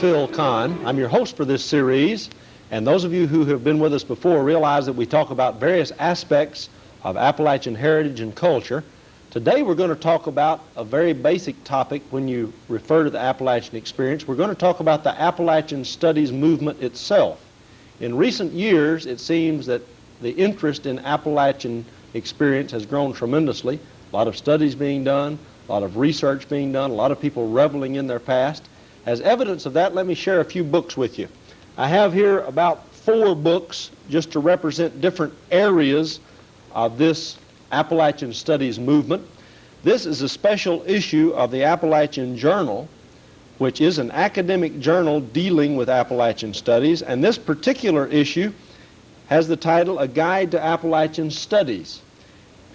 Phil Conn. I'm your host for this series, and those of you who have been with us before realize that we talk about various aspects of Appalachian heritage and culture. Today we're going to talk about a very basic topic when you refer to the Appalachian experience. We're going to talk about the Appalachian Studies movement itself. In recent years, it seems that the interest in Appalachian experience has grown tremendously. A lot of studies being done, a lot of research being done, a lot of people reveling in their past. As evidence of that, let me share a few books with you. I have here about 4 books just to represent different areas of this Appalachian Studies movement. This is a special issue of the Appalachian Journal, which is an academic journal dealing with Appalachian studies, and this particular issue has the title, A Guide to Appalachian Studies.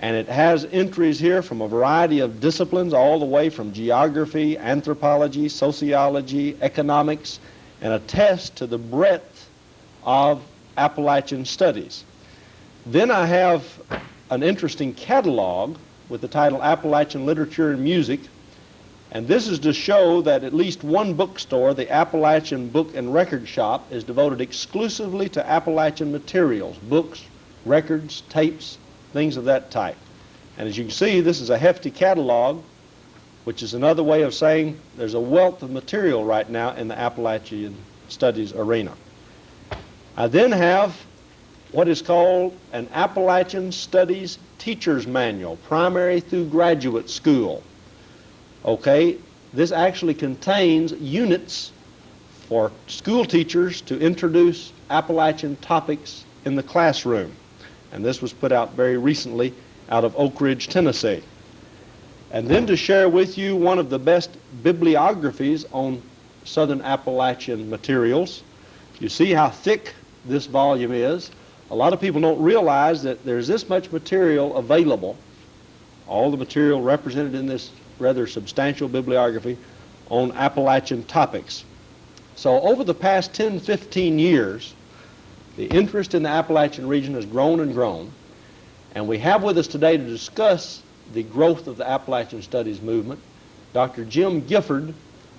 And it has entries here from a variety of disciplines, all the way from geography, anthropology, sociology, economics, and attests to the breadth of Appalachian studies. Then I have an interesting catalog with the title Appalachian Literature and Music, and this is to show that at least one bookstore, the Appalachian Book and Record Shop, is devoted exclusively to Appalachian materials, books, records, tapes, things of that type. And as you can see, this is a hefty catalog, which is another way of saying there's a wealth of material right now in the Appalachian Studies arena. I then have what is called an Appalachian Studies Teacher's Manual, primary through graduate school. Okay, this actually contains units for school teachers to introduce Appalachian topics in the classroom. And this was put out very recently out of Oak Ridge, Tennessee. And then to share with you one of the best bibliographies on Southern Appalachian materials. You see how thick this volume is. A lot of people don't realize that there's this much material available, all the material represented in this rather substantial bibliography on Appalachian topics. So over the past 10, 15 years, the interest in the Appalachian region has grown and grown, and we have with us today to discuss the growth of the Appalachian Studies movement Dr. Jim Gifford,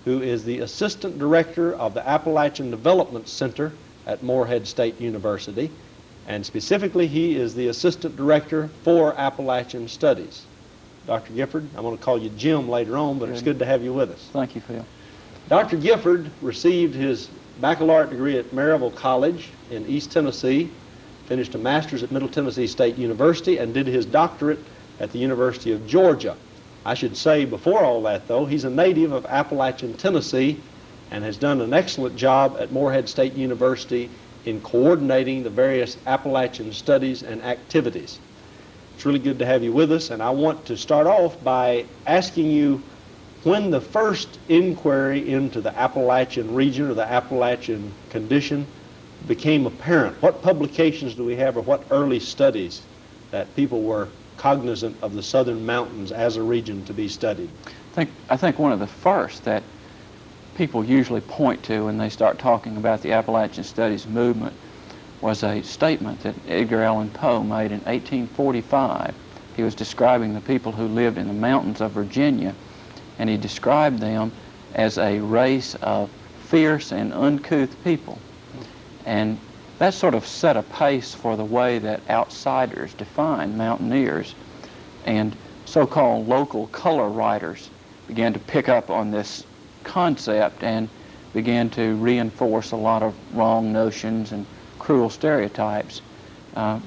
who is the Assistant Director of the Appalachian Development Center at Morehead State University, and specifically he is the Assistant Director for Appalachian Studies. Dr. Gifford, I'm going to call you Jim later on, but it's good to have you with us. Thank you, Phil. Dr. Gifford received his baccalaureate degree at Maryville College in East Tennessee, finished a master's at Middle Tennessee State University, and did his doctorate at the University of Georgia. I should say before all that, though, he's a native of Appalachian, Tennessee, and has done an excellent job at Morehead State University in coordinating the various Appalachian studies and activities. It's really good to have you with us, and I want to start off by asking you when the first inquiry into the Appalachian region or the Appalachian condition became apparent. What publications do we have, or what early studies that people were cognizant of the southern mountains as a region to be studied? I think one of the first that people usually point to when they start talking about the Appalachian Studies movement was a statement that Edgar Allan Poe made in 1845. He was describing the people who lived in the mountains of Virginia, and he described them as a race of fierce and uncouth people. And that sort of set a pace for the way that outsiders define mountaineers, and so-called local color writers began to pick up on this concept and began to reinforce a lot of wrong notions and cruel stereotypes.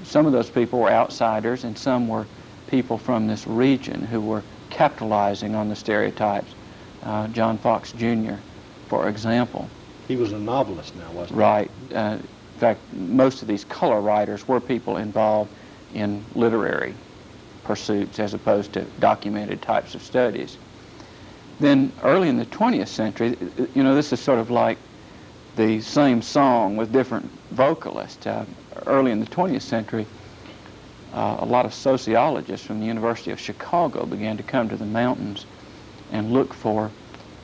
Some of those people were outsiders, and some were people from this region who were capitalizing on the stereotypes. John Fox Jr., for example. He was a novelist now, wasn't he? Right. In fact, most of these color writers were people involved in literary pursuits as opposed to documented types of studies. Then early in the 20th century, you know, this is sort of like the same song with different vocalists. Early in the 20th century, a lot of sociologists from the University of Chicago began to come to the mountains and look for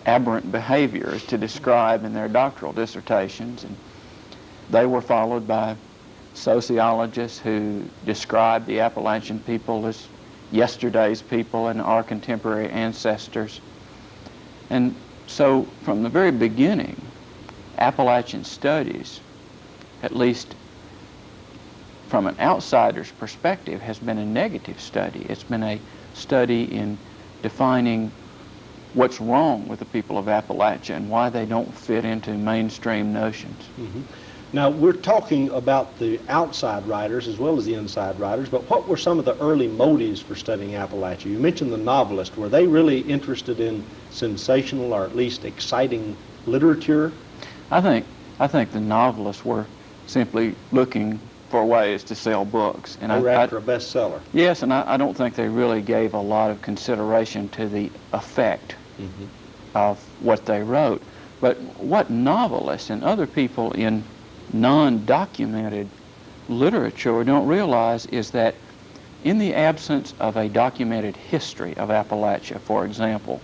aberrant behaviors to describe in their doctoral dissertations, and they were followed by sociologists who described the Appalachian people as yesterday's people and our contemporary ancestors. And so from the very beginning, Appalachian studies, at least from an outsider's perspective, has been a negative study. It's been a study in defining what's wrong with the people of Appalachia and why they don't fit into mainstream notions. Mm-hmm. Now, we're talking about the outside writers as well as the inside writers, but what were some of the early motives for studying Appalachia? You mentioned the novelists. Were they really interested in sensational or at least exciting literature? I think the novelists were simply looking for ways to sell books. And they were after a bestseller. Yes, and I don't think they really gave a lot of consideration to the effect of what they wrote. But what novelists and other people in non-documented literature don't realize is that in the absence of a documented history of Appalachia, for example,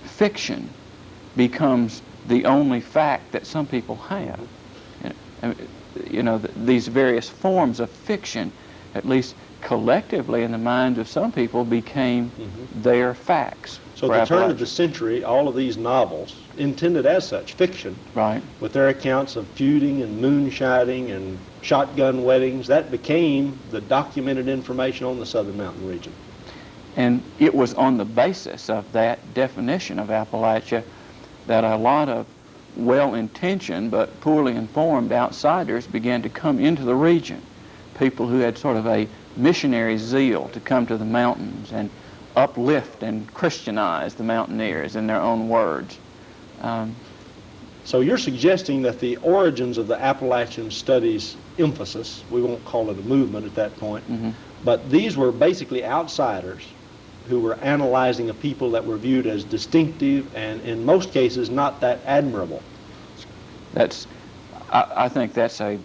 fiction becomes the only fact that some people have. You know, these various forms of fiction, at least collectively in the minds of some people, became their facts. So at the turn of the century, all of these novels, intended as such, fiction, right, with their accounts of feuding and moonshining and shotgun weddings, that became the documented information on the Southern Mountain region. And it was on the basis of that definition of Appalachia that a lot of well-intentioned but poorly informed outsiders began to come into the region. People who had sort of a missionary zeal to come to the mountains and uplift and Christianize the mountaineers in their own words. So you're suggesting that the origins of the Appalachian studies emphasis, we won't call it a movement at that point, but these were basically outsiders who were analyzing a people that were viewed as distinctive and in most cases not that admirable. I think that's a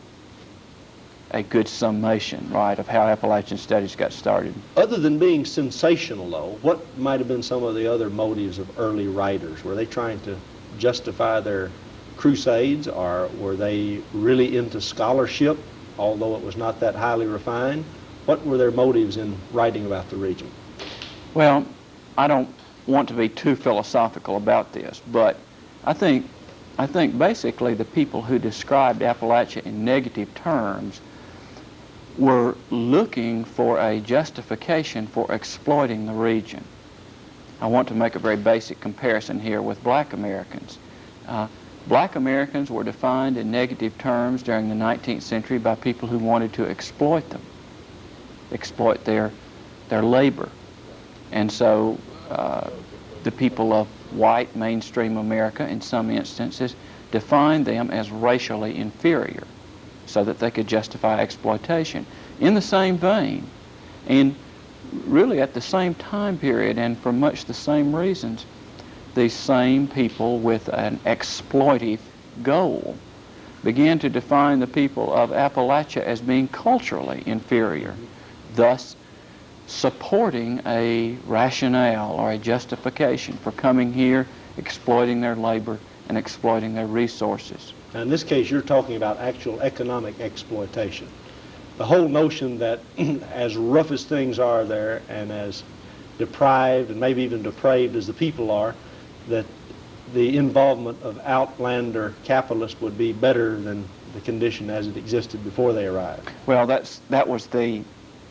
good summation, right, of how Appalachian studies got started. Other than being sensational, though, what might have been some of the other motives of early writers? Were they trying to justify their crusades, or were they really into scholarship, although it was not that highly refined? What were their motives in writing about the region? Well, I don't want to be too philosophical about this, but I think basically the people who described Appalachia in negative terms were looking for a justification for exploiting the region. I want to make a very basic comparison here with black Americans. Black Americans were defined in negative terms during the 19th century by people who wanted to exploit them, exploit their labor. And so the people of white mainstream America, in some instances, defined them as racially inferior so that they could justify exploitation. In the same vein, and really at the same time period and for much the same reasons, these same people with an exploitive goal began to define the people of Appalachia as being culturally inferior, thus supporting a rationale or a justification for coming here, exploiting their labor, and exploiting their resources. Now, in this case, you're talking about actual economic exploitation. The whole notion that as rough as things are there and as deprived and maybe even depraved as the people are, that the involvement of outlander capitalists would be better than the condition as it existed before they arrived. Well, that was the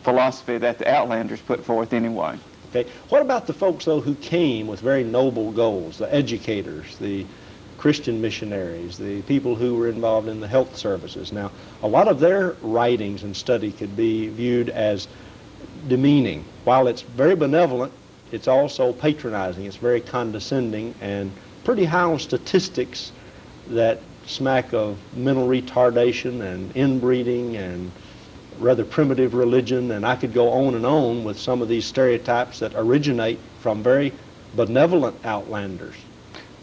philosophy that the outlanders put forth anyway. Okay. What about the folks, though, who came with very noble goals, the educators, the Christian missionaries, the people who were involved in the health services? Now, a lot of their writings and study could be viewed as demeaning. While it's very benevolent, it's also patronizing. It's very condescending and pretty high on statistics that smack of mental retardation and inbreeding and rather primitive religion, and I could go on with some of these stereotypes that originate from very benevolent outlanders.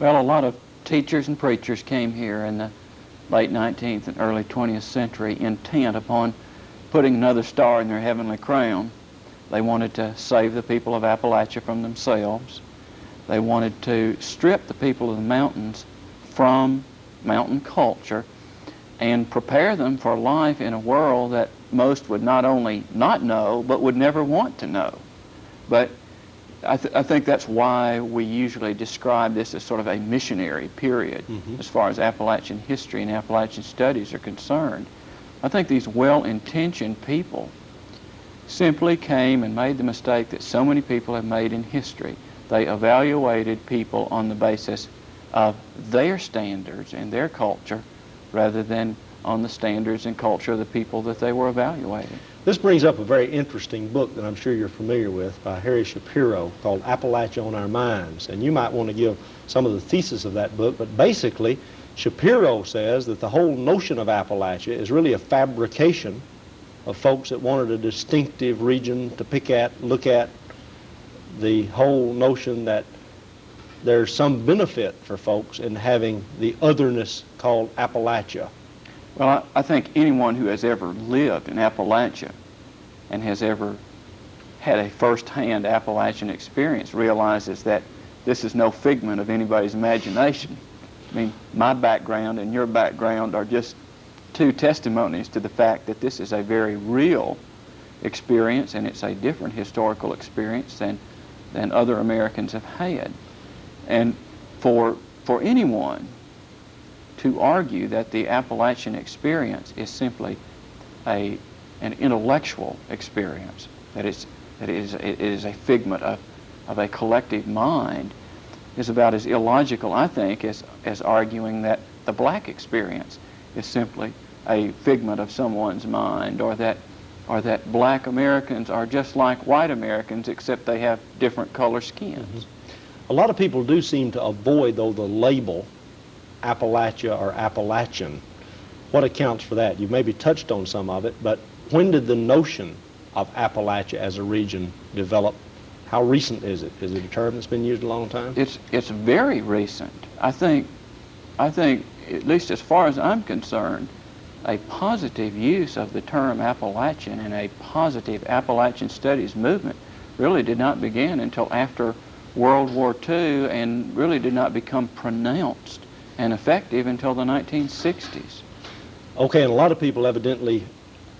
Well, a lot of teachers and preachers came here in the late 19th and early 20th century intent upon putting another star in their heavenly crown. They wanted to save the people of Appalachia from themselves. They wanted to strip the people of the mountains from mountain culture and prepare them for life in a world that most would not only not know, but would never want to know. But I think that's why we usually describe this as sort of a missionary period as far as Appalachian history and Appalachian studies are concerned. I think these well-intentioned people simply came and made the mistake that so many people have made in history. They evaluated people on the basis of their standards and their culture rather than on the standards and culture of the people that they were evaluating. This brings up a very interesting book that I'm sure you're familiar with by Harry Shapiro called Appalachia on Our Minds. And you might want to give some of the thesis of that book, but basically Shapiro says that the whole notion of Appalachia is really a fabrication of folks that wanted a distinctive region to pick at, look at, the whole notion that there's some benefit for folks in having the otherness called Appalachia. Well, I think anyone who has ever lived in Appalachia and has ever had a first-hand Appalachian experience realizes that this is no figment of anybody's imagination. I mean, my background and your background are just two testimonies to the fact that this is a very real experience, and it's a different historical experience than other Americans have had. And for anyone to argue that the Appalachian experience is simply an intellectual experience, that it is a figment of a collective mind, is about as illogical, I think, as arguing that the black experience is simply a figment of someone's mind, or that black Americans are just like white Americans except they have different color skins. A lot of people do seem to avoid, though, the label Appalachia or Appalachian. What accounts for that? You've maybe touched on some of it, but when did the notion of Appalachia as a region develop? How recent is it? Is it a term that's been used a long time? It's very recent. I think, at least as far as I'm concerned, a positive use of the term Appalachian and a positive Appalachian studies movement really did not begin until after World War II, and really did not become pronounced and effective until the 1960s. Okay, and a lot of people evidently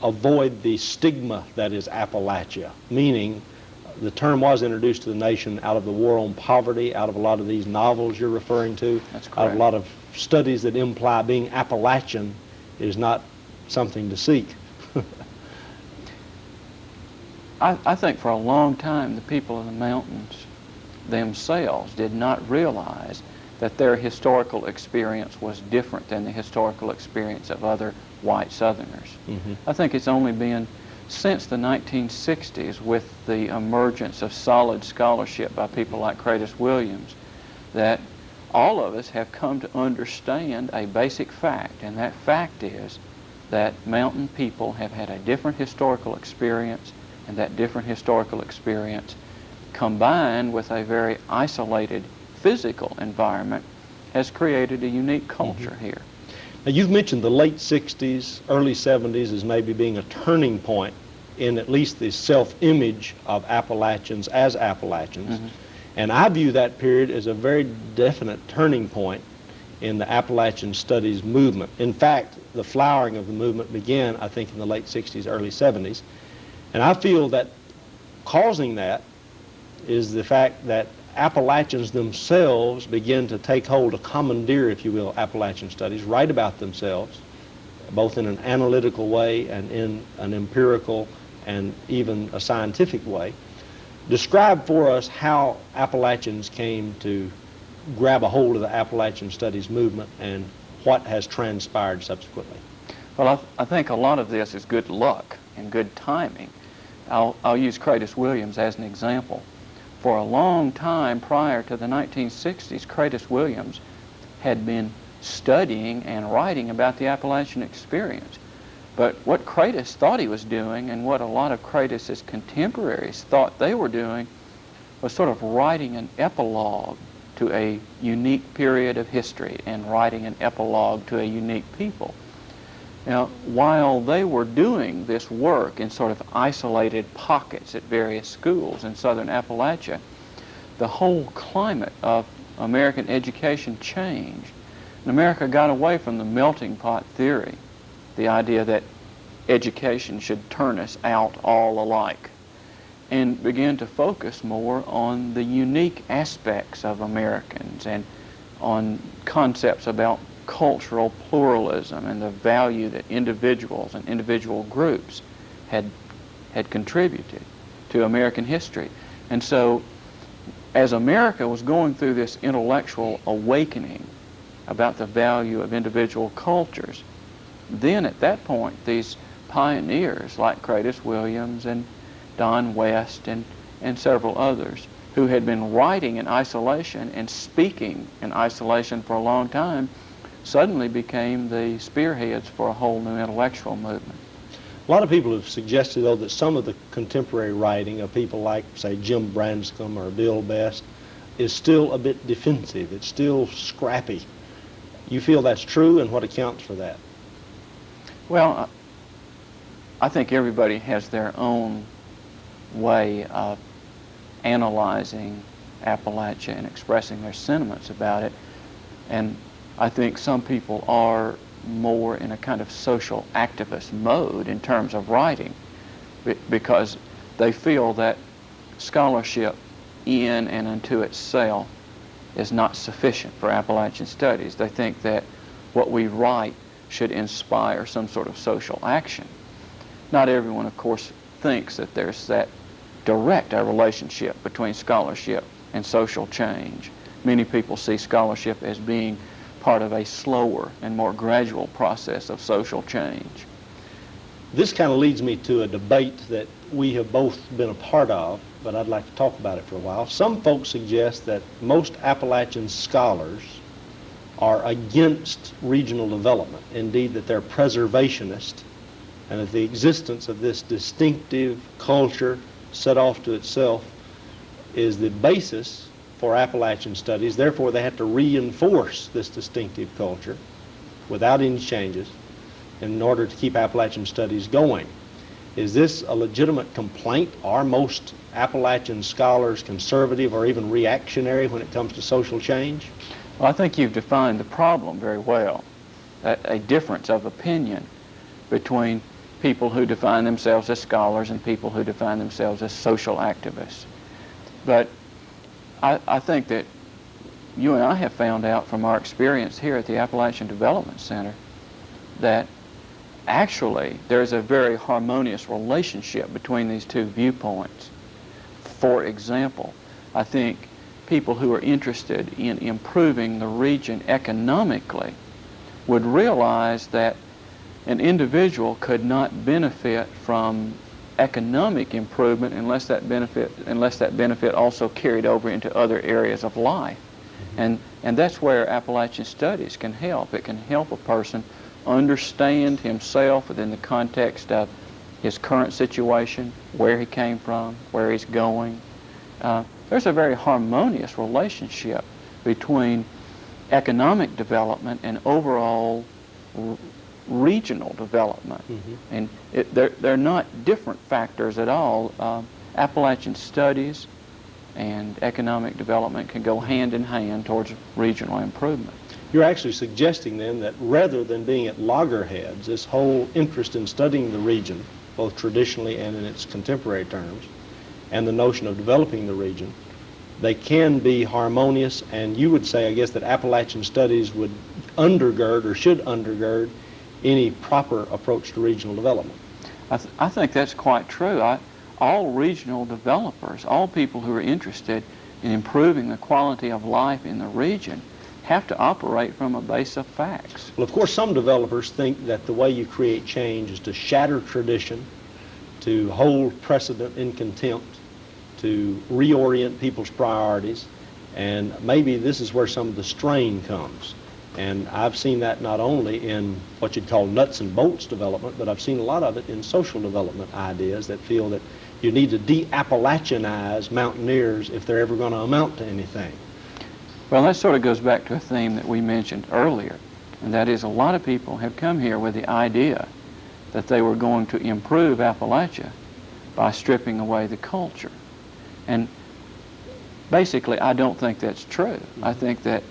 avoid the stigma that is Appalachia, meaning the term was introduced to the nation out of the war on poverty, out of a lot of these novels you're referring to, That's correct. out of a lot of studies that imply being Appalachian is not something to seek. I think for a long time the people in the mountains themselves did not realize that their historical experience was different than the historical experience of other white Southerners. I think it's only been since the 1960s, with the emergence of solid scholarship by people like Cratus Williams, that all of us have come to understand a basic fact, and that fact is that mountain people have had a different historical experience, and that different historical experience combined with a very isolated physical environment has created a unique culture here. Now, you've mentioned the late 60s, early 70s as maybe being a turning point in at least the self-image of Appalachians as Appalachians. And I view that period as a very definite turning point in the Appalachian studies movement. In fact, the flowering of the movement began, I think, in the late 60s, early 70s. And I feel that causing that is the fact that Appalachians themselves begin to take hold, to commandeer, if you will, Appalachian studies, write about themselves, both in an analytical way and in an empirical and even a scientific way. Describe for us how Appalachians came to grab a hold of the Appalachian studies movement and what has transpired subsequently. Well, I think a lot of this is good luck and good timing. I'll use Cratus Williams as an example. For a long time prior to the 1960s, Cratus Williams had been studying and writing about the Appalachian experience. But what Cratus thought he was doing, and what a lot of Cratus's contemporaries thought they were doing, was sort of writing an epilogue to a unique period of history and writing an epilogue to a unique people. Now, while they were doing this work in sort of isolated pockets at various schools in southern Appalachia, the whole climate of American education changed. And America got away from the melting pot theory, the idea that education should turn us out all alike. and begin to focus more on the unique aspects of Americans and on concepts about cultural pluralism and the value that individuals and individual groups had contributed to American history. And so as America was going through this intellectual awakening about the value of individual cultures, then at that point these pioneers like Cratus Williams and Don West and several others who had been writing in isolation and speaking in isolation for a long time suddenly became the spearheads for a whole new intellectual movement. A lot of people have suggested, though, that some of the contemporary writing of people like, say, Jim Branscombe or Bill Best is still a bit defensive. It's still scrappy. You feel that's true, and what accounts for that? Well, I think everybody has their own way of analyzing Appalachia and expressing their sentiments about it. And I think some people are more in a kind of social activist mode in terms of writing because they feel that scholarship in and unto itself is not sufficient for Appalachian studies. They think that what we write should inspire some sort of social action. Not everyone, of course, thinks that there's that direct relationship between scholarship and social change. Many people see scholarship as being part of a slower and more gradual process of social change. This kind of leads me to a debate that we have both been a part of, but I'd like to talk about it for a while. Some folks suggest that most Appalachian scholars are against regional development, indeed that they're preservationist, and that the existence of this distinctive culture set off to itself is the basis for Appalachian studies. Therefore, they have to reinforce this distinctive culture without any changes in order to keep Appalachian studies going. Is this a legitimate complaint? Are most Appalachian scholars conservative or even reactionary when it comes to social change? Well, I think you've defined the problem very well. A difference of opinion between people who define themselves as scholars and people who define themselves as social activists. But I think that you and I have found out from our experience here at the Appalachian Development Center that actually there's a very harmonious relationship between these two viewpoints. For example, I think people who are interested in improving the region economically would realize that an individual could not benefit from economic improvement unless that benefit also carried over into other areas of life. And that's where Appalachian studies can help. It can help a person understand himself within the context of his current situation, where he came from, where he's going. There's a very harmonious relationship between economic development and overall regional development. And they're not different factors at all. Appalachian studies and economic development can go hand in hand towards regional improvement. You're actually suggesting then that rather than being at loggerheads, this whole interest in studying the region, both traditionally and in its contemporary terms, and the notion of developing the region, they can be harmonious, and you would say, I guess, that Appalachian studies would undergird or should undergird any proper approach to regional development. I think that's quite true. All regional developers, all people who are interested in improving the quality of life in the region have to operate from a base of facts. Well, of course, some developers think that the way you create change is to shatter tradition, to hold precedent in contempt, to reorient people's priorities, and maybe this is where some of the strain comes. And I've seen that not only in what you'd call nuts and bolts development, but I've seen a lot of it in social development ideas that feel that you need to de-Appalachianize mountaineers if they're ever going to amount to anything. Well, that sort of goes back to a theme that we mentioned earlier, and that is a lot of people have come here with the idea that they were going to improve Appalachia by stripping away the culture. And basically, I don't think that's true. I think that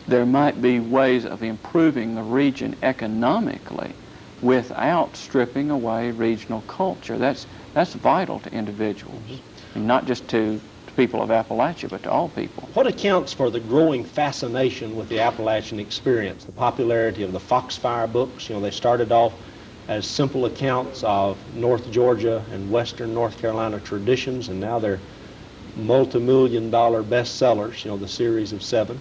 there might be ways of improving the region economically without stripping away regional culture. That's That's vital to individuals, and not just to people of Appalachia, but to all people. What accounts for the growing fascination with the Appalachian experience, the popularity of the Foxfire books? You know, they started off as simple accounts of North Georgia and Western North Carolina traditions, and now they're multi-million-dollar bestsellers, you know, the series of 7.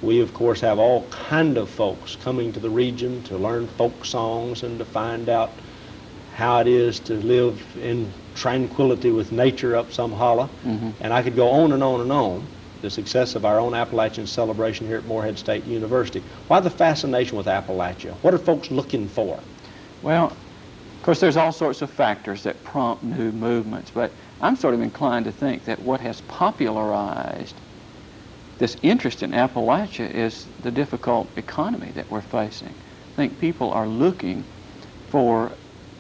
We, of course, have all kind of folks coming to the region to learn folk songs and to find out how it is to live in tranquility with nature up some hollow. And I could go on and on and on. The success of our own Appalachian celebration here at Morehead State University. Why the fascination with Appalachia? What are folks looking for? Well, of course, there's all sorts of factors that prompt new movements, but I'm sort of inclined to think that what has popularized this interest in Appalachia is the difficult economy that we're facing. I think people are looking for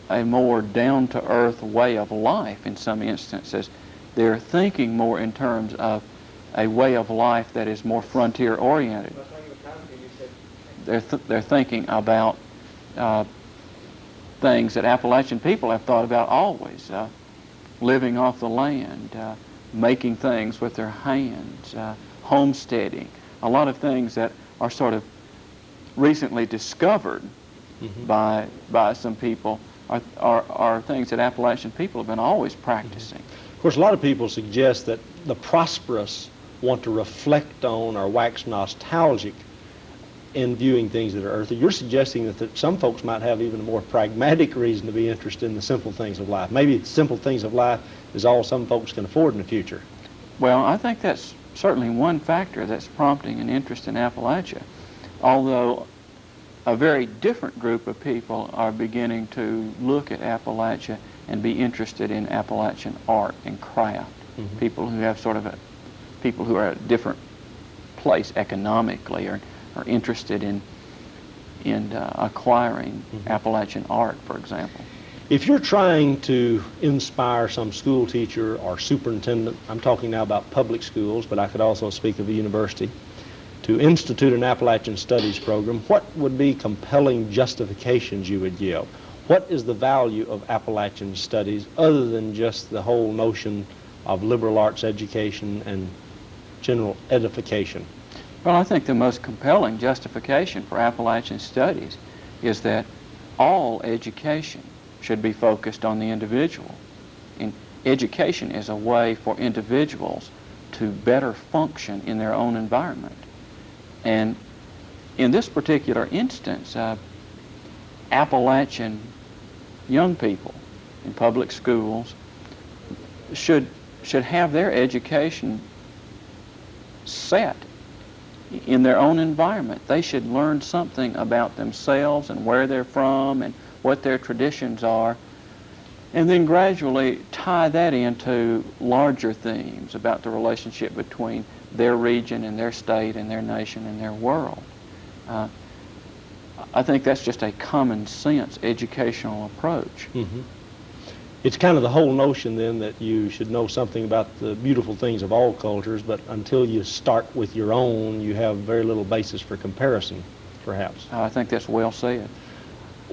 a more down-to-earth way of life in some instances. They're thinking more in terms of a way of life that is more frontier-oriented. They're thinking about things that Appalachian people have thought about always, living off the land, making things with their hands, homesteading, a lot of things that are sort of recently discovered by some people are things that Appalachian people have been always practicing. Of course, a lot of people suggest that the prosperous want to reflect on or wax nostalgic in viewing things that are earthly. You're suggesting that some folks might have even a more pragmatic reason to be interested in the simple things of life. Maybe the simple things of life is all some folks can afford in the future. Well, I think that's certainly one factor that's prompting an interest in Appalachia, although a very different group of people are beginning to look at Appalachia and be interested in Appalachian art and craft. People who have people who are at a different place economically are interested in acquiring Appalachian art, for example. If you're trying to inspire some school teacher or superintendent, I'm talking now about public schools, but I could also speak of a university, to institute an Appalachian Studies program, what would be compelling justifications you would give? What is the value of Appalachian Studies other than just the whole notion of liberal arts education and general edification? Well, I think the most compelling justification for Appalachian Studies is that all education should be focused on the individual. And education is a way for individuals to better function in their own environment. And in this particular instance, Appalachian young people in public schools should have their education set in their own environment. They should learn something about themselves and where they're from and what their traditions are, and then gradually tie that into larger themes about the relationship between their region and their state and their nation and their world. I think that's just a common sense educational approach. It's kind of the whole notion then that you should know something about the beautiful things of all cultures, but until you start with your own, you have very little basis for comparison, perhaps. I think that's well said.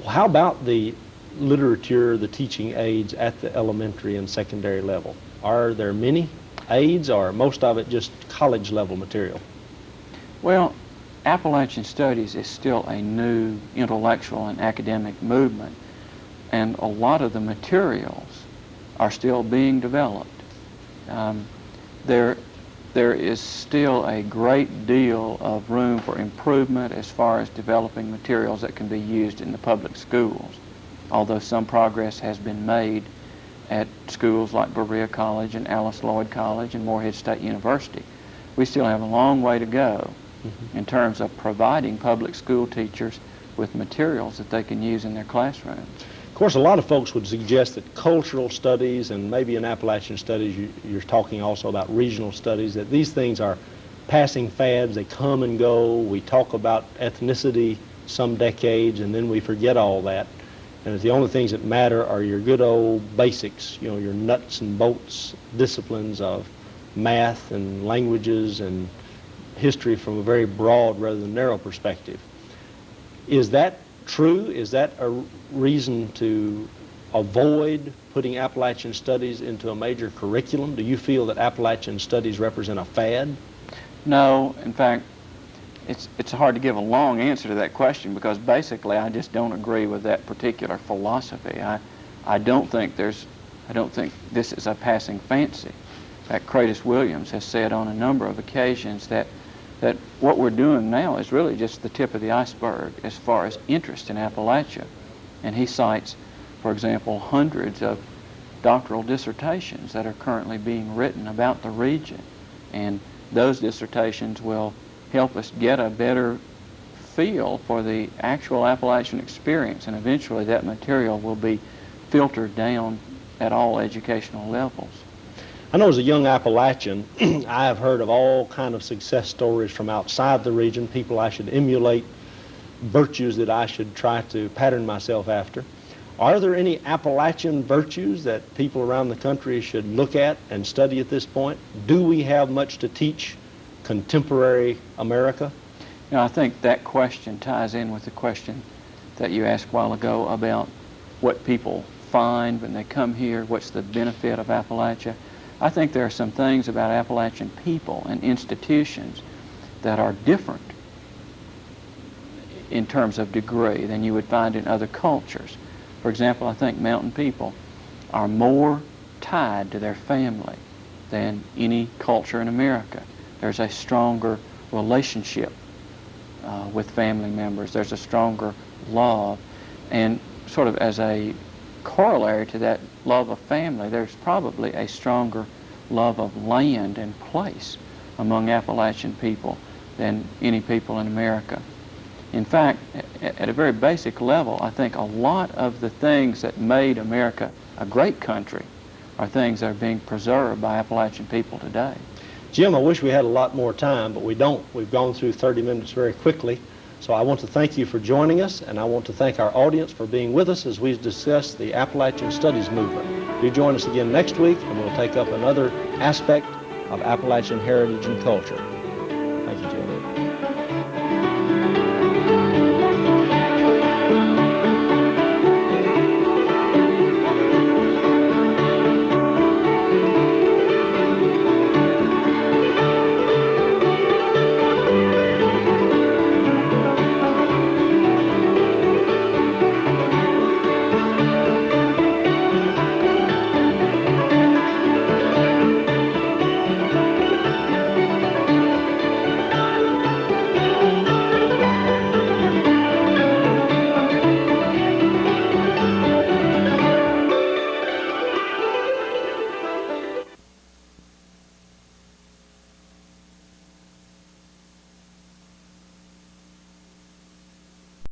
How about the literature, the teaching aids at the elementary and secondary level? Are there many aids, or most of it just college level material? Well, Appalachian Studies is still a new intellectual and academic movement, and a lot of the materials are still being developed. There is still a great deal of room for improvement as far as developing materials that can be used in the public schools, although some progress has been made at schools like Berea College and Alice Lloyd College and Morehead State University. We still have a long way to go in terms of providing public school teachers with materials that they can use in their classrooms. Of course, a lot of folks would suggest that cultural studies, and maybe in Appalachian Studies you're talking also about regional studies, that these things are passing fads. They come and go. We talk about ethnicity some decades and then we forget all that. And that the only things that matter are your good old basics, you know, your nuts and bolts disciplines of math and languages and history from a very broad rather than narrow perspective. Is that true? Is that a reason to avoid putting Appalachian studies into a major curriculum? Do you feel that Appalachian studies represent a fad? No, in fact, it's hard to give a long answer to that question because basically I just don't agree with that particular philosophy. I don't think this is a passing fancy. In fact, Cratis Williams has said on a number of occasions that what we're doing now is really just the tip of the iceberg as far as interest in Appalachia. And he cites, for example, hundreds of doctoral dissertations that are currently being written about the region. And those dissertations will help us get a better feel for the actual Appalachian experience, and eventually that material will be filtered down at all educational levels. I know as a young Appalachian, I have heard of all kind of success stories from outside the region, people I should emulate, virtues that I should try to pattern myself after. Are there any Appalachian virtues that people around the country should look at and study at this point? Do we have much to teach contemporary America? You know, I think that question ties in with the question that you asked a while ago about what people find when they come here, what's the benefit of Appalachia. I think there are some things about Appalachian people and institutions that are different in terms of degree than you would find in other cultures. For example, I think mountain people are more tied to their family than any culture in America. There's a stronger relationship with family members. There's a stronger love. And sort of as a corollary to that love of family, there's probably a stronger love of land and place among Appalachian people than any people in America. In fact, at a very basic level, I think a lot of the things that made America a great country are things that are being preserved by Appalachian people today. Jim, I wish we had a lot more time, but we don't. We've gone through 30 minutes very quickly. So I want to thank you for joining us, and I want to thank our audience for being with us as we discuss the Appalachian Studies movement. Do join us again next week, and we'll take up another aspect of Appalachian heritage and culture.